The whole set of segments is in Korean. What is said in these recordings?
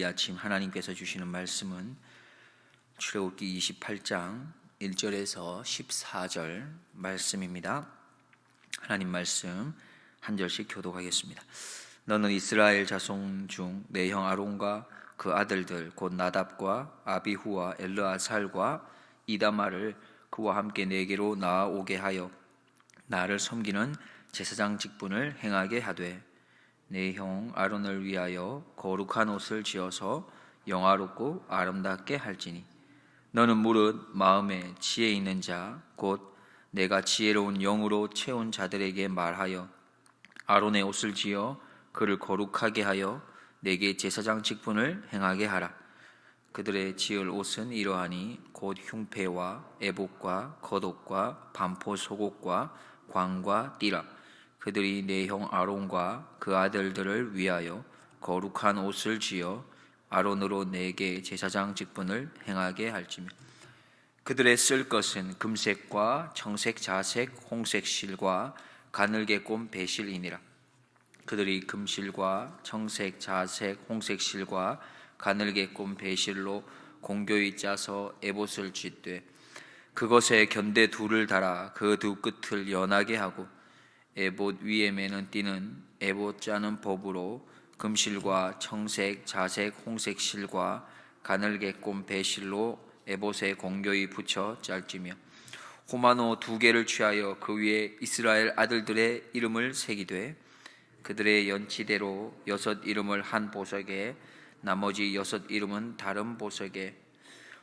아침 하나님께서 주시는 말씀은 출애굽기 28장 1절에서 14절 말씀입니다. 하나님 말씀 한 절씩 교독하겠습니다. 너는 이스라엘 자손 중 내 형 아론과 그 아들들 곧 나답과 아비후와 엘르아살과 이다마를 그와 함께 내게로 나아오게 하여 나를 섬기는 제사장 직분을 행하게 하되 내 형 아론을 위하여 거룩한 옷을 지어서 영화롭고 아름답게 할지니 너는 무릇 마음에 지혜 있는 자 곧 내가 지혜로운 영으로 채운 자들에게 말하여 아론의 옷을 지어 그를 거룩하게 하여 내게 제사장 직분을 행하게 하라. 그들의 지을 옷은 이러하니 곧 흉패와 에봇과 겉옷과 반포 속옷과 광과 띠라. 그들이 내 형 아론과 그 아들들을 위하여 거룩한 옷을 지어 아론으로 내게 제사장 직분을 행하게 할지며 그들의 쓸 것은 금색과 청색, 자색, 홍색 실과 가늘게 꼰 배실이니라. 그들이 금실과 청색, 자색, 홍색 실과 가늘게 꼰 배실로 공교히 짜서 에봇을 짓되 그것에 견대 둘을 달아 그 두 끝을 연하게 하고 에봇 위에 매는 띠는 에봇 짜는 법으로 금실과 청색, 자색, 홍색 실과 가늘게 꼰 배실로 에봇에 공교히 붙여 짤지며 호마노 2개를 취하여 그 위에 이스라엘 아들들의 이름을 새기되 그들의 연치대로 6 이름을 한 보석에 나머지 6 이름은 다른 보석에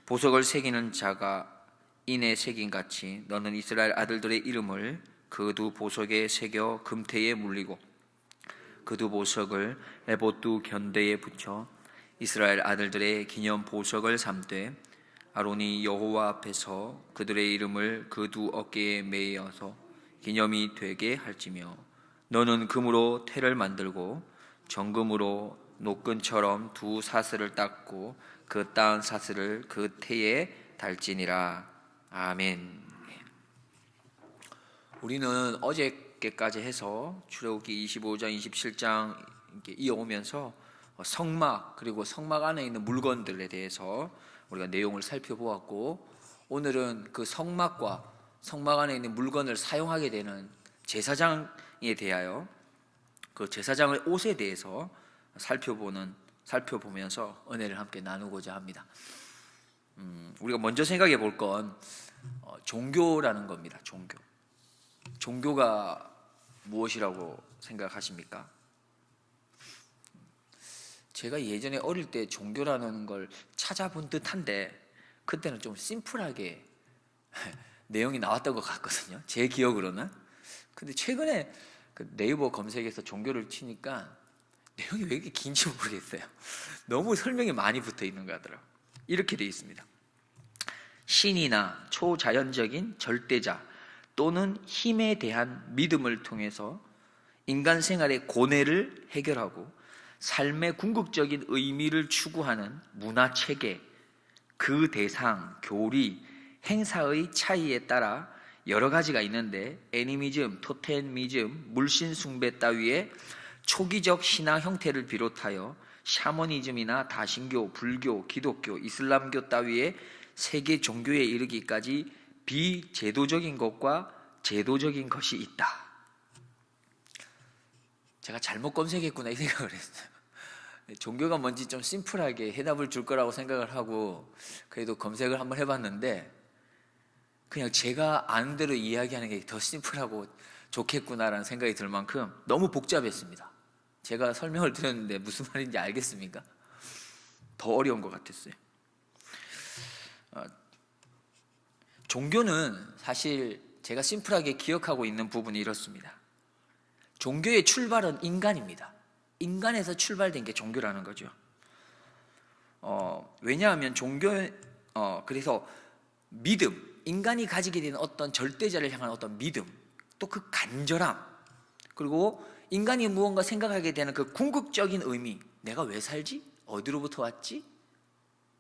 보석을 새기는 자가 인에 새긴 같이 너는 이스라엘 아들들의 이름을 그 두 보석에 새겨 금태에 물리고 그 두 보석을 에봇 두 견대에 붙여 이스라엘 아들들의 기념 보석을 삼되 아론이 여호와 앞에서 그들의 이름을 그 두 어깨에 매어서 기념이 되게 할지며 너는 금으로 태를 만들고 정금으로 노끈처럼 두 사슬을 닦고 그 따은 사슬을 그 태에 달지니라. 아멘. 우리는 어저께까지 해서 출애굽기 25장, 27장 이렇게 이어오면서 성막 그리고 성막 안에 있는 물건들에 대해서 우리가 내용을 살펴보았고 오늘은 그 성막과 성막 안에 있는 물건을 사용하게 되는 제사장에 대하여 그 제사장의 옷에 대해서 살펴보면서 은혜를 함께 나누고자 합니다. 우리가 먼저 생각해 볼 건 종교라는 겁니다. 종교가 무엇이라고 생각하십니까? 제가 예전에 어릴 때 종교라는 걸 찾아본 듯한데 그때는 좀 심플하게 내용이 나왔던 것 같거든요. 제 기억으로는. 근데 최근에 그 네이버 검색에서 종교를 치니까 내용이 왜 이렇게 긴지 모르겠어요. 너무 설명이 많이 붙어 있는 것 같더라고요. 이렇게 되어 있습니다. 신이나 초자연적인 절대자 또는 힘에 대한 믿음을 통해서 인간 생활의 고뇌를 해결하고 삶의 궁극적인 의미를 추구하는 문화체계, 그 대상, 교리, 행사의 차이에 따라 여러 가지가 있는데 애니미즘, 토테미즘, 물신숭배 따위의 초기적 신앙 형태를 비롯하여 샤머니즘이나 다신교, 불교, 기독교, 이슬람교 따위의 세계 종교에 이르기까지 비제도적인 것과 제도적인 것이 있다. 제가 잘못 검색했구나 이 생각을 했어요. 종교가 뭔지 좀 심플하게 해답을 줄 거라고 생각을 하고 그래도 검색을 한번 해봤는데 그냥 제가 아는 대로 이야기하는 게 더 심플하고 좋겠구나라는 생각이 들 만큼 너무 복잡했습니다. 제가 설명을 드렸는데 무슨 말인지 알겠습니까? 더 어려운 것 같았어요. 종교는 사실 제가 심플하게 기억하고 있는 부분이 이렇습니다. 종교의 출발은 인간입니다. 인간에서 출발된 게 종교라는 거죠. 왜냐하면 그래서 믿음, 인간이 가지게 되는 어떤 절대자를 향한 어떤 믿음, 또 그 간절함, 그리고 인간이 무언가 생각하게 되는 그 궁극적인 의미, 내가 왜 살지? 어디로부터 왔지?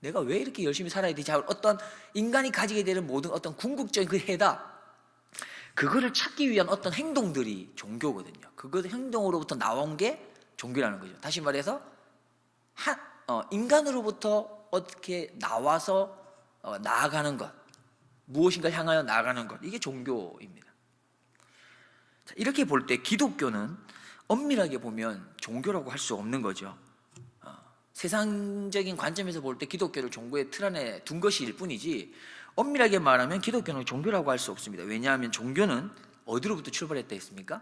내가 왜 이렇게 열심히 살아야 되지? 어떤 인간이 가지게 되는 모든 어떤 궁극적인 그 해답, 그거를 찾기 위한 어떤 행동들이 종교거든요. 그 행동으로부터 나온 게 종교라는 거죠. 다시 말해서 인간으로부터 어떻게 나와서 나아가는 것, 무엇인가 향하여 나아가는 것, 이게 종교입니다. 자, 이렇게 볼 때 기독교는 엄밀하게 보면 종교라고 할 수 없는 거죠. 세상적인 관점에서 볼 때 기독교를 종교의 틀 안에 둔 것일 뿐이지, 엄밀하게 말하면 기독교는 종교라고 할 수 없습니다. 왜냐하면 종교는 어디로부터 출발했다 했습니까?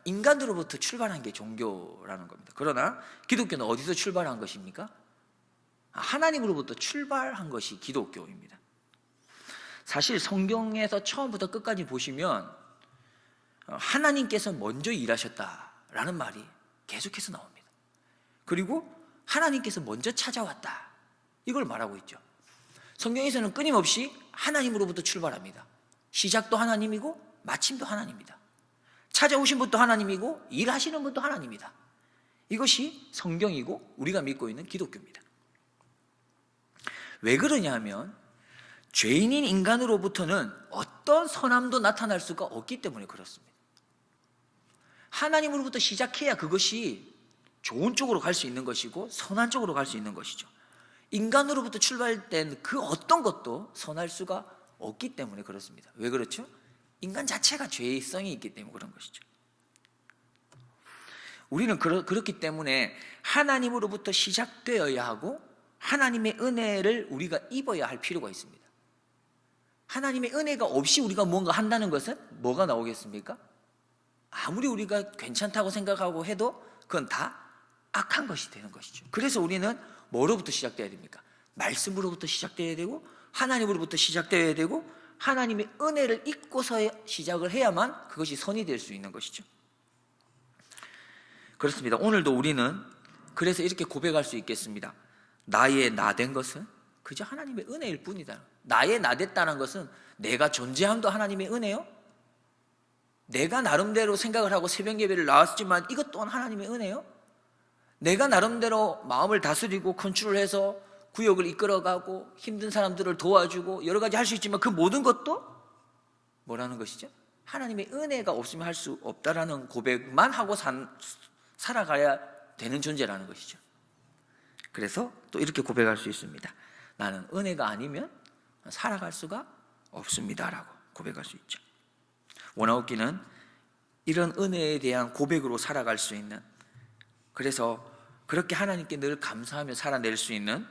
인간으로부터 출발한 게 종교라는 겁니다. 그러나 기독교는 어디서 출발한 것입니까? 하나님으로부터 출발한 것이 기독교입니다. 사실 성경에서 처음부터 끝까지 보시면 하나님께서 먼저 일하셨다라는 말이 계속해서 나옵니다. 그리고 하나님께서 먼저 찾아왔다, 이걸 말하고 있죠. 성경에서는 끊임없이 하나님으로부터 출발합니다. 시작도 하나님이고 마침도 하나님입니다. 찾아오신 분도 하나님이고 일하시는 분도 하나님입니다. 이것이 성경이고 우리가 믿고 있는 기독교입니다. 왜 그러냐 하면 죄인인 인간으로부터는 어떤 선함도 나타날 수가 없기 때문에 그렇습니다. 하나님으로부터 시작해야 그것이 좋은 쪽으로 갈 수 있는 것이고 선한 쪽으로 갈 수 있는 것이죠. 인간으로부터 출발된 그 어떤 것도 선할 수가 없기 때문에 그렇습니다. 왜 그렇죠? 인간 자체가 죄성이 있기 때문에 그런 것이죠. 우리는 그렇기 때문에 하나님으로부터 시작되어야 하고 하나님의 은혜를 우리가 입어야 할 필요가 있습니다. 하나님의 은혜가 없이 우리가 뭔가 한다는 것은 뭐가 나오겠습니까? 아무리 우리가 괜찮다고 생각하고 해도 그건 다 악한 것이 되는 것이죠. 그래서 우리는 뭐로부터 시작돼야 됩니까? 말씀으로부터 시작돼야 되고 하나님으로부터 시작돼야 되고 하나님의 은혜를 입고서 시작을 해야만 그것이 선이 될 수 있는 것이죠. 그렇습니다. 오늘도 우리는 그래서 이렇게 고백할 수 있겠습니다. 나의 나된 것은 그저 하나님의 은혜일 뿐이다. 나의 나됐다는 것은 내가 존재함도 하나님의 은혜요, 내가 나름대로 생각을 하고 새벽 예배를 나왔지만 이것 또한 하나님의 은혜요, 내가 나름대로 마음을 다스리고 컨트롤해서 구역을 이끌어가고 힘든 사람들을 도와주고 여러 가지 할 수 있지만 그 모든 것도 뭐라는 것이죠? 하나님의 은혜가 없으면 할 수 없다라는 고백만 하고 살아가야 되는 존재라는 것이죠. 그래서 또 이렇게 고백할 수 있습니다. 나는 은혜가 아니면 살아갈 수가 없습니다라고 고백할 수 있죠. 원아웃기는 이런 은혜에 대한 고백으로 살아갈 수 있는, 그래서 그렇게 하나님께 늘 감사하며 살아낼 수 있는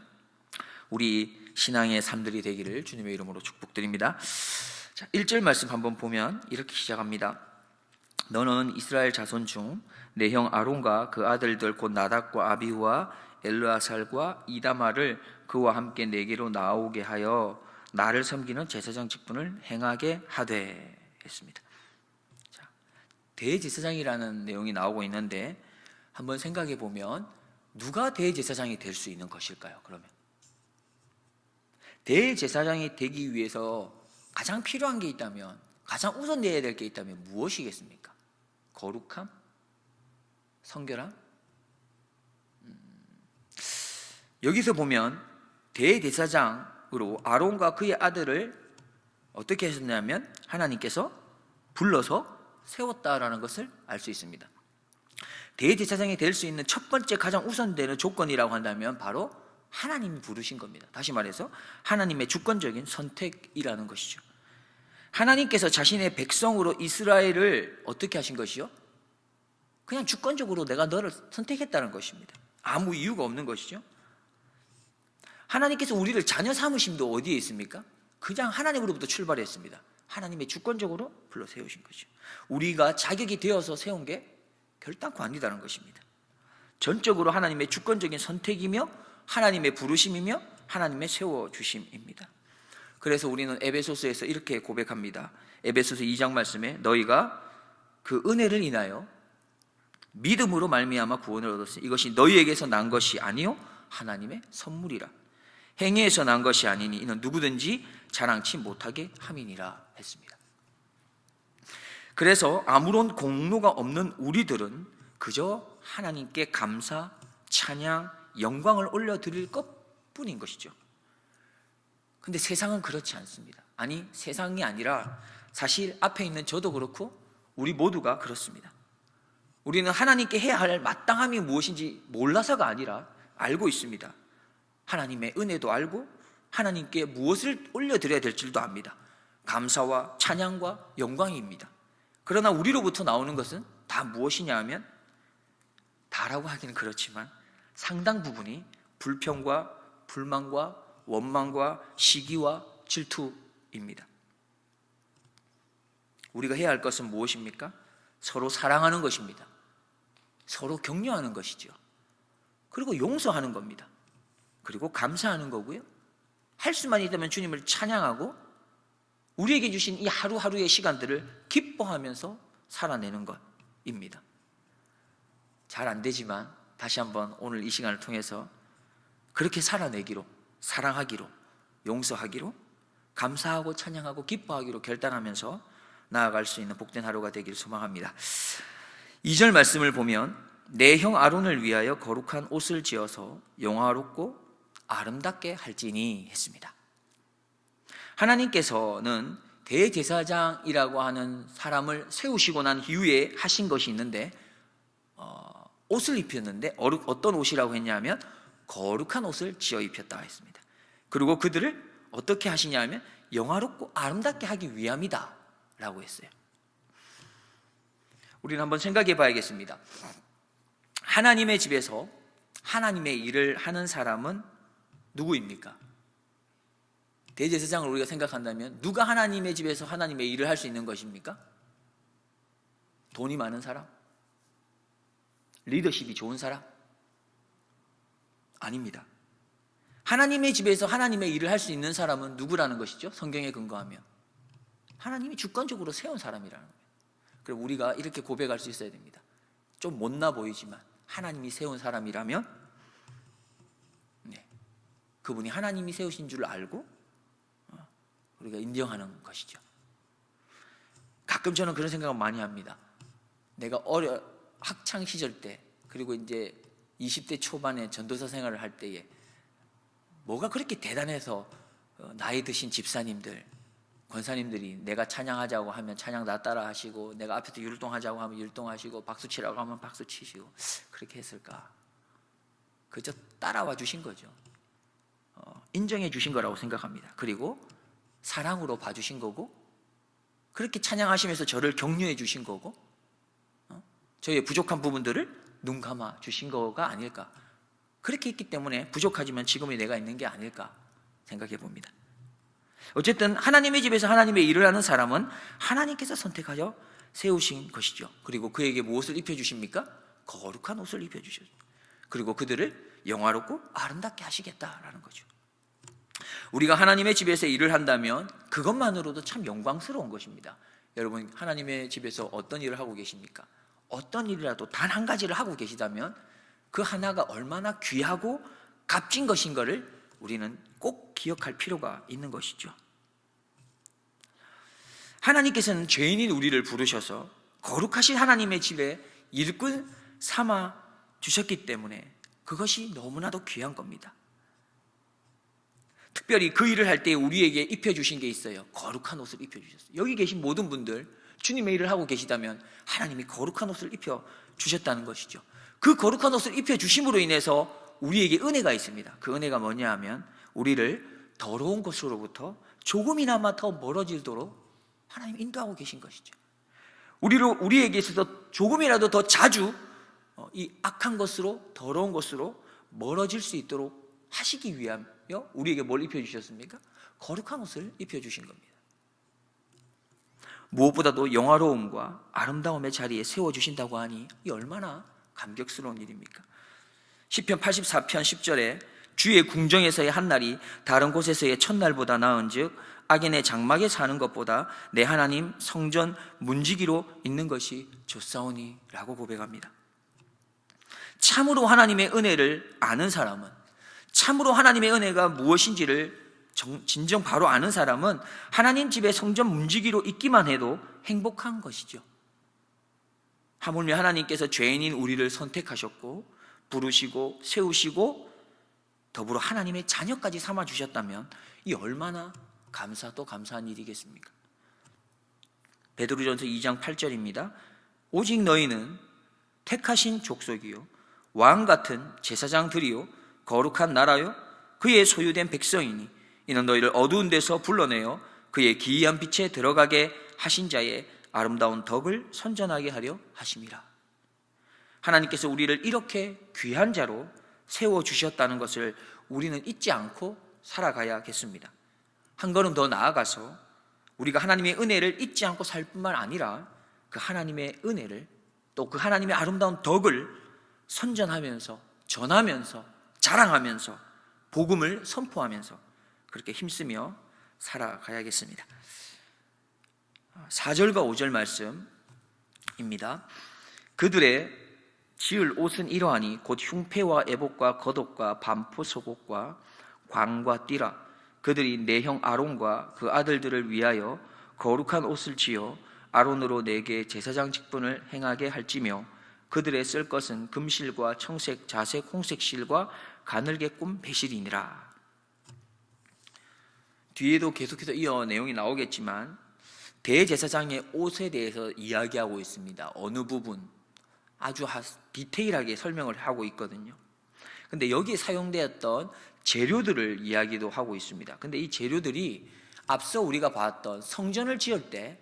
우리 신앙의 삶들이 되기를 주님의 이름으로 축복드립니다. 자, 1절 말씀 한번 보면 이렇게 시작합니다. 너는 이스라엘 자손 중 내 형 아론과 그 아들들 곧 나답과 아비후와 엘르아살과 이다마를 그와 함께 내게로 나오게 하여 나를 섬기는 제사장 직분을 행하게 하되 했습니다. 자, 대제사장이라는 내용이 나오고 있는데 한번 생각해 보면 누가 대제사장이 될 수 있는 것일까요? 그러면 대제사장이 되기 위해서 가장 필요한 게 있다면, 가장 우선되어야 될 게 있다면 무엇이겠습니까? 거룩함? 성결함? 여기서 보면 대제사장으로 아론과 그의 아들을 어떻게 하셨냐면 하나님께서 불러서 세웠다라는 것을 알 수 있습니다. 대제사장이 될 수 있는 첫 번째 가장 우선되는 조건이라고 한다면 바로 하나님이 부르신 겁니다. 다시 말해서 하나님의 주권적인 선택이라는 것이죠. 하나님께서 자신의 백성으로 이스라엘을 어떻게 하신 것이요? 그냥 주권적으로 내가 너를 선택했다는 것입니다. 아무 이유가 없는 것이죠. 하나님께서 우리를 자녀 삼으심도 어디에 있습니까? 그냥 하나님으로부터 출발했습니다. 하나님의 주권적으로 불러 세우신 것이죠. 우리가 자격이 되어서 세운 게 결단코 아니다는 것입니다. 전적으로 하나님의 주권적인 선택이며 하나님의 부르심이며 하나님의 세워주심입니다. 그래서 우리는 에베소서에서 이렇게 고백합니다. 에베소서 2장 말씀에 너희가 그 은혜를 인하여 믿음으로 말미암아 구원을 얻었으니 이것이 너희에게서 난 것이 아니요 하나님의 선물이라. 행위에서 난 것이 아니니 이는 누구든지 자랑치 못하게 함이니라 했습니다. 그래서 아무런 공로가 없는 우리들은 그저 하나님께 감사, 찬양, 영광을 올려드릴 것뿐인 것이죠. 근데 세상은 그렇지 않습니다. 아니, 세상이 아니라 사실 앞에 있는 저도 그렇고 우리 모두가 그렇습니다. 우리는 하나님께 해야 할 마땅함이 무엇인지 몰라서가 아니라 알고 있습니다. 하나님의 은혜도 알고 하나님께 무엇을 올려드려야 될 줄도 압니다. 감사와 찬양과 영광입니다. 그러나 우리로부터 나오는 것은 다 무엇이냐 하면, 다라고 하기는 그렇지만 상당 부분이 불평과 불만과 원망과 시기와 질투입니다. 우리가 해야 할 것은 무엇입니까? 서로 사랑하는 것입니다. 서로 격려하는 것이죠. 그리고 용서하는 겁니다. 그리고 감사하는 거고요. 할 수만 있다면 주님을 찬양하고 우리에게 주신 이 하루하루의 시간들을 기뻐하면서 살아내는 것입니다. 잘 안 되지만 다시 한번 오늘 이 시간을 통해서 그렇게 살아내기로, 사랑하기로, 용서하기로, 감사하고 찬양하고 기뻐하기로 결단하면서 나아갈 수 있는 복된 하루가 되길 소망합니다. 2절 말씀을 보면 내 형 아론을 위하여 거룩한 옷을 지어서 영화롭고 아름답게 할지니 했습니다. 하나님께서는 대제사장이라고 하는 사람을 세우시고 난 이후에 하신 것이 있는데, 옷을 입혔는데 어떤 옷이라고 했냐면 거룩한 옷을 지어 입혔다 했습니다. 그리고 그들을 어떻게 하시냐 하면 영화롭고 아름답게 하기 위함이다 라고 했어요. 우리는 한번 생각해 봐야겠습니다. 하나님의 집에서 하나님의 일을 하는 사람은 누구입니까? 대제사장을 우리가 생각한다면 누가 하나님의 집에서 하나님의 일을 할 수 있는 것입니까? 돈이 많은 사람? 리더십이 좋은 사람? 아닙니다. 하나님의 집에서 하나님의 일을 할 수 있는 사람은 누구라는 것이죠? 성경에 근거하면 하나님이 주권적으로 세운 사람이라는 거예요. 그럼 우리가 이렇게 고백할 수 있어야 됩니다. 좀 못나 보이지만 하나님이 세운 사람이라면 그분이 하나님이 세우신 줄 알고 우리가 인정하는 것이죠. 가끔 저는 그런 생각을 많이 합니다. 내가 학창 시절 때, 그리고 이제 20대 초반에 전도사 생활을 할 때에 뭐가 그렇게 대단해서 나이 드신 집사님들, 권사님들이 내가 찬양하자고 하면 찬양 다 따라 하시고, 내가 앞에서 율동하자고 하면 율동하시고, 박수 치라고 하면 박수 치시고 그렇게 했을까? 그저 따라와 주신 거죠. 인정해 주신 거라고 생각합니다. 그리고 사랑으로 봐주신 거고, 그렇게 찬양하시면서 저를 격려해 주신 거고, 저의 부족한 부분들을 눈 감아 주신 거가 아닐까. 그렇게 했기 때문에 부족하지만 지금의 내가 있는 게 아닐까 생각해 봅니다. 어쨌든 하나님의 집에서 하나님의 일을 하는 사람은 하나님께서 선택하여 세우신 것이죠. 그리고 그에게 무엇을 입혀주십니까? 거룩한 옷을 입혀주셨죠. 그리고 그들을 영화롭고 아름답게 하시겠다라는 거죠. 우리가 하나님의 집에서 일을 한다면 그것만으로도 참 영광스러운 것입니다. 여러분, 하나님의 집에서 어떤 일을 하고 계십니까? 어떤 일이라도 단 한 가지를 하고 계시다면 그 하나가 얼마나 귀하고 값진 것인 것을 우리는 꼭 기억할 필요가 있는 것이죠. 하나님께서는 죄인인 우리를 부르셔서 거룩하신 하나님의 집에 일꾼 삼아 주셨기 때문에 그것이 너무나도 귀한 겁니다. 특별히 그 일을 할 때 우리에게 입혀주신 게 있어요. 거룩한 옷을 입혀주셨어요. 여기 계신 모든 분들 주님의 일을 하고 계시다면 하나님이 거룩한 옷을 입혀주셨다는 것이죠. 그 거룩한 옷을 입혀주심으로 인해서 우리에게 은혜가 있습니다. 그 은혜가 뭐냐 하면 우리를 더러운 것으로부터 조금이나마 더 멀어지도록 하나님 인도하고 계신 것이죠. 우리에게 있어서 조금이라도 더 자주 이 악한 것으로, 더러운 것으로 멀어질 수 있도록 하시기 위하여 우리에게 뭘 입혀주셨습니까? 거룩한 옷을 입혀주신 겁니다. 무엇보다도 영화로움과 아름다움의 자리에 세워주신다고 하니 이 얼마나 감격스러운 일입니까? 시편 84편 10절에 주의 궁정에서의 한 날이 다른 곳에서의 첫날보다 나은즉 악인의 장막에 사는 것보다 내 하나님 성전 문지기로 있는 것이 좋사오니 라고 고백합니다. 참으로 하나님의 은혜를 아는 사람은, 참으로 하나님의 은혜가 무엇인지를 진정 바로 아는 사람은 하나님 집에 성전 문지기로 있기만 해도 행복한 것이죠. 하물며 하나님께서 죄인인 우리를 선택하셨고 부르시고 세우시고 더불어 하나님의 자녀까지 삼아주셨다면 이 얼마나 감사도 감사한 일이겠습니까? 베드로전서 2장 8절입니다. 오직 너희는 택하신 족속이요 왕같은 제사장들이요 거룩한 나라요 그의 소유된 백성이니 이는 너희를 어두운 데서 불러내어 그의 기이한 빛에 들어가게 하신 자의 아름다운 덕을 선전하게 하려 하심이라. 하나님께서 우리를 이렇게 귀한 자로 세워주셨다는 것을 우리는 잊지 않고 살아가야겠습니다. 한 걸음 더 나아가서 우리가 하나님의 은혜를 잊지 않고 살 뿐만 아니라 그 하나님의 은혜를 또 그 하나님의 아름다운 덕을 선전하면서 전하면서 자랑하면서 복음을 선포하면서 그렇게 힘쓰며 살아가야겠습니다. 4절과 5절 말씀입니다. 그들의 지을 옷은 이러하니 곧 흉패와 애복과 겉옷과 반포 속옷과 광과 띠라. 그들이 내 형 아론과 그 아들들을 위하여 거룩한 옷을 지어 아론으로 내게 제사장 직분을 행하게 할지며 그들의 쓸 것은 금실과 청색, 자색, 홍색 실과 가늘게 꾼 배실이니라. 뒤에도 계속해서 이어 내용이 나오겠지만 대제사장의 옷에 대해서 이야기하고 있습니다. 어느 부분 아주 디테일하게 설명을 하고 있거든요. 근데 여기에 사용되었던 재료들을 이야기도 하고 있습니다. 근데 이 재료들이 앞서 우리가 봤던 성전을 지을 때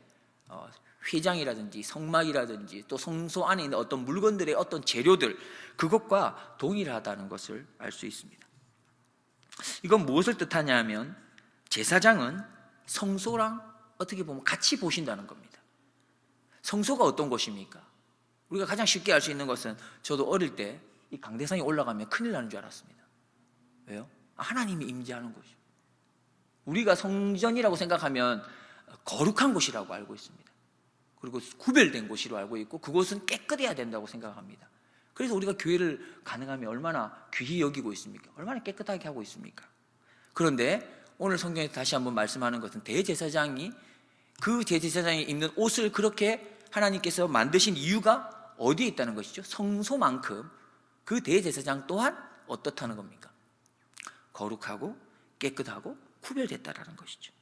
휘장이라든지 성막이라든지 또 성소 안에 있는 어떤 물건들의 어떤 재료들, 그것과 동일하다는 것을 알 수 있습니다. 이건 무엇을 뜻하냐 하면 제사장은 성소랑 어떻게 보면 같이 보신다는 겁니다. 성소가 어떤 곳입니까? 우리가 가장 쉽게 알 수 있는 것은 저도 어릴 때 이 강대상에 올라가면 큰일 나는 줄 알았습니다. 왜요? 하나님이 임재하는 곳이요. 우리가 성전이라고 생각하면 거룩한 곳이라고 알고 있습니다. 그리고 구별된 곳으로 알고 있고 그곳은 깨끗해야 된다고 생각합니다. 그래서 우리가 교회를 가능하면 얼마나 귀히 여기고 있습니까? 얼마나 깨끗하게 하고 있습니까? 그런데 오늘 성경에서 다시 한번 말씀하는 것은 대제사장이 그 대제사장이 입는 옷을 그렇게 하나님께서 만드신 이유가 어디에 있다는 것이죠? 성소만큼 그 대제사장 또한 어떻다는 겁니까? 거룩하고 깨끗하고 구별됐다라는 것이죠.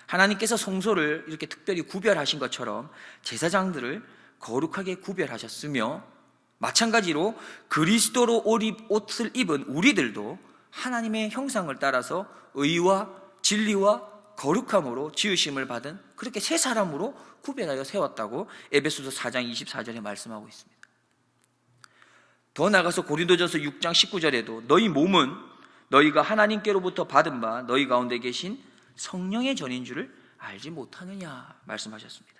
하나님께서 성소를 이렇게 특별히 구별하신 것처럼 제사장들을 거룩하게 구별하셨으며 마찬가지로 그리스도로 옷을 입은 우리들도 하나님의 형상을 따라서 의와 진리와 거룩함으로 지으심을 받은 그렇게 새 사람으로 구별하여 세웠다고 에베소서 4장 24절에 말씀하고 있습니다. 더 나아가서 고린도전서 6장 19절에도 너희 몸은 너희가 하나님께로부터 받은 바 너희 가운데 계신 성령의 전인 줄을 알지 못하느냐 말씀하셨습니다.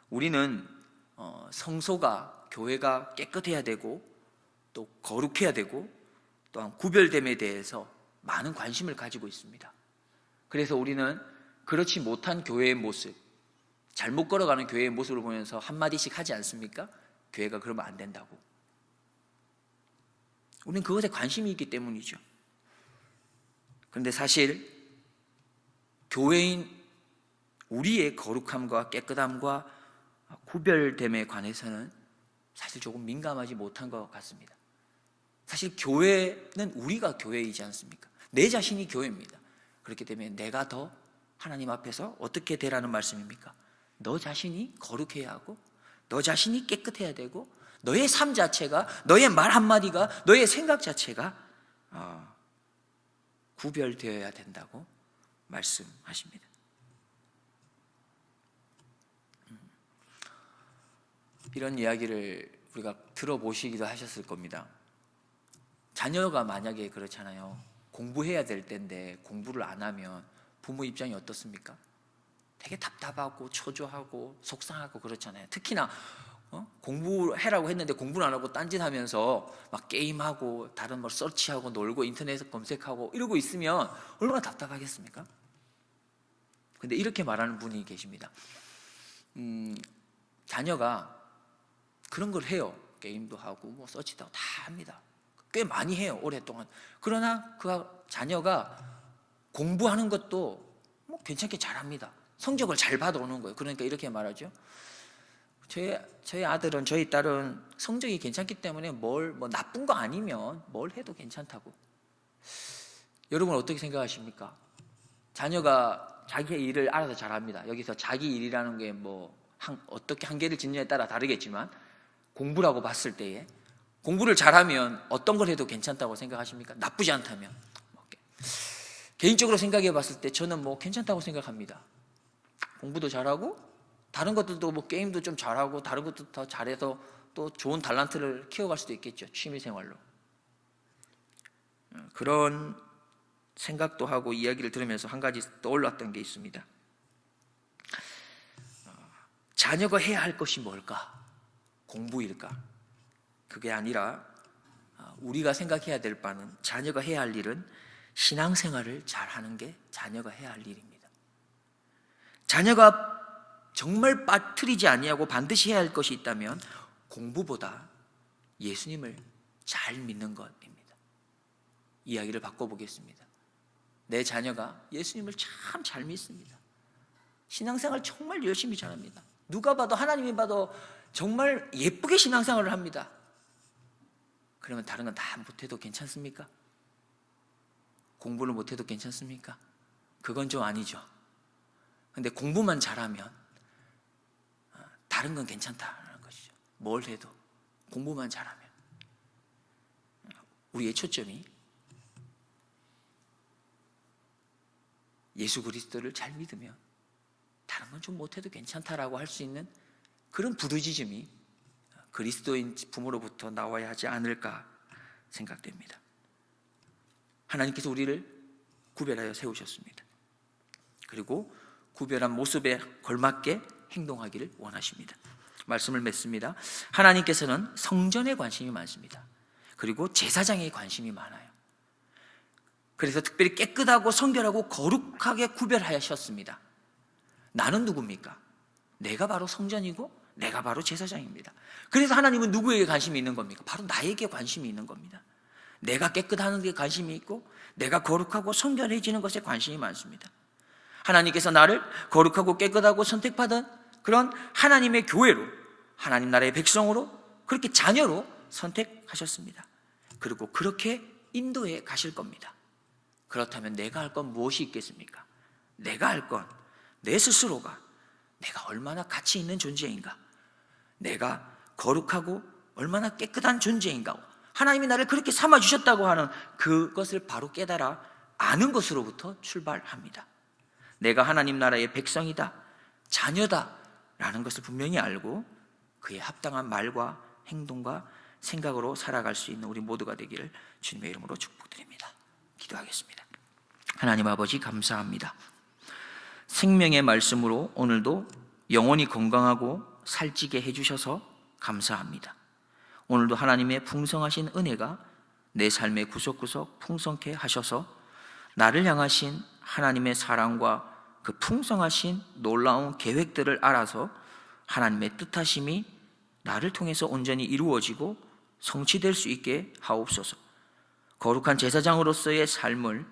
우리는 성소가 교회가 깨끗해야 되고 또 거룩해야 되고 또한 구별됨에 대해서 많은 관심을 가지고 있습니다. 그래서 우리는 그렇지 못한 교회의 모습, 잘못 걸어가는 교회의 모습을 보면서 한마디씩 하지 않습니까? 교회가 그러면 안 된다고. 우리는 그것에 관심이 있기 때문이죠. 그런데 사실 교회인 우리의 거룩함과 깨끗함과 구별됨에 관해서는 사실 조금 민감하지 못한 것 같습니다. 사실 교회는 우리가 교회이지 않습니까? 내 자신이 교회입니다. 그렇기 때문에 내가 더 하나님 앞에서 어떻게 되라는 말씀입니까? 너 자신이 거룩해야 하고 너 자신이 깨끗해야 되고 너의 삶 자체가, 너의 말 한마디가, 너의 생각 자체가 구별되어야 된다고 말씀하십니다. 이런 이야기를 우리가 들어보시기도 하셨을 겁니다. 자녀가 만약에 그렇잖아요. 공부해야 될 때인데 공부를 안 하면 부모 입장이 어떻습니까? 되게 답답하고 초조하고 속상하고 그렇잖아요. 특히나 공부해라고 했는데 공부를 안 하고 딴짓하면서 막 게임하고 다른 걸 서치하고 놀고 인터넷에서 검색하고 이러고 있으면 얼마나 답답하겠습니까? 근데 이렇게 말하는 분이 계십니다. 자녀가 그런 걸 해요. 게임도 하고 뭐 서치도 하고 다 합니다. 꽤 많이 해요, 오랫동안. 그러나 그 자녀가 공부하는 것도 뭐 괜찮게 잘합니다. 성적을 잘 받아오는 거예요. 그러니까 이렇게 말하죠. 저희 아들은, 저희 딸은 성적이 괜찮기 때문에 뭐 나쁜 거 아니면 뭘 해도 괜찮다고. 여러분 어떻게 생각하십니까? 자녀가 자기의 일을 알아서 잘합니다. 여기서 자기 일이라는 게 어떻게 한계를 짓느냐에 따라 다르겠지만 공부라고 봤을 때에 공부를 잘하면 어떤 걸 해도 괜찮다고 생각하십니까? 나쁘지 않다면. 개인적으로 생각해 봤을 때 저는 괜찮다고 생각합니다. 공부도 잘하고 다른 것들도 게임도 좀 잘하고 다른 것도 더 잘해서 또 좋은 달란트를 키워갈 수도 있겠죠. 취미생활로. 그런 생각도 하고 이야기를 들으면서 한 가지 떠올랐던 게 있습니다. 자녀가 해야 할 것이 뭘까? 공부일까? 그게 아니라 우리가 생각해야 될 바는 자녀가 해야 할 일은 신앙생활을 잘하는 게 자녀가 해야 할 일입니다. 자녀가 정말 빠뜨리지 아니하고 반드시 해야 할 것이 있다면 공부보다 예수님을 잘 믿는 것입니다. 이야기를 바꿔보겠습니다. 내 자녀가 예수님을 참 잘 믿습니다. 신앙생활 정말 열심히 잘합니다. 누가 봐도 하나님이 봐도 정말 예쁘게 신앙생활을 합니다. 그러면 다른 건 다 못해도 괜찮습니까? 공부를 못해도 괜찮습니까? 그건 좀 아니죠. 근데 공부만 잘하면 다른 건 괜찮다는 것이죠. 뭘 해도 공부만 잘하면. 우리의 초점이 예수 그리스도를 잘 믿으면 다른 건 좀 못해도 괜찮다라고 할 수 있는 그런 부르짖음이 그리스도인 부모로부터 나와야 하지 않을까 생각됩니다. 하나님께서 우리를 구별하여 세우셨습니다. 그리고 구별한 모습에 걸맞게 행동하기를 원하십니다. 말씀을 맺습니다. 하나님께서는 성전에 관심이 많습니다. 그리고 제사장에 관심이 많아요. 그래서 특별히 깨끗하고 성결하고 거룩하게 구별하셨습니다. 나는 누굽니까? 내가 바로 성전이고 내가 바로 제사장입니다. 그래서 하나님은 누구에게 관심이 있는 겁니까? 바로 나에게 관심이 있는 겁니다. 내가 깨끗하는 데 관심이 있고 내가 거룩하고 성결해지는 것에 관심이 많습니다. 하나님께서 나를 거룩하고 깨끗하고 선택받은 그런 하나님의 교회로, 하나님 나라의 백성으로, 그렇게 자녀로 선택하셨습니다. 그리고 그렇게 인도해 가실 겁니다. 그렇다면 내가 할 건 무엇이 있겠습니까? 내가 할 건 내 스스로가 내가 얼마나 가치 있는 존재인가, 내가 거룩하고 얼마나 깨끗한 존재인가, 하나님이 나를 그렇게 삼아주셨다고 하는 그것을 바로 깨달아 아는 것으로부터 출발합니다. 내가 하나님 나라의 백성이다, 자녀다 라는 것을 분명히 알고 그에 합당한 말과 행동과 생각으로 살아갈 수 있는 우리 모두가 되기를 주님의 이름으로 축복드립니다. 기도하겠습니다. 하나님 아버지, 감사합니다. 생명의 말씀으로 오늘도 영혼이 건강하고 살찌게 해주셔서 감사합니다. 오늘도 하나님의 풍성하신 은혜가 내 삶의 구석구석 풍성케 하셔서 나를 향하신 하나님의 사랑과 그 풍성하신 놀라운 계획들을 알아서 하나님의 뜻하심이 나를 통해서 온전히 이루어지고 성취될 수 있게 하옵소서. 거룩한 제사장으로서의 삶을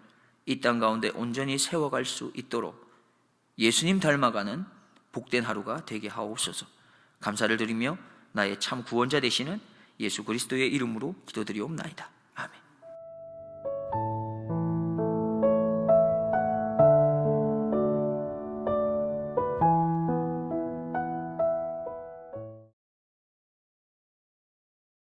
이 땅 가운데 온전히 세워갈 수 있도록 예수님 닮아가는 복된 하루가 되게 하옵소서. 감사를 드리며 나의 참 구원자 되시는 예수 그리스도의 이름으로 기도드리옵나이다.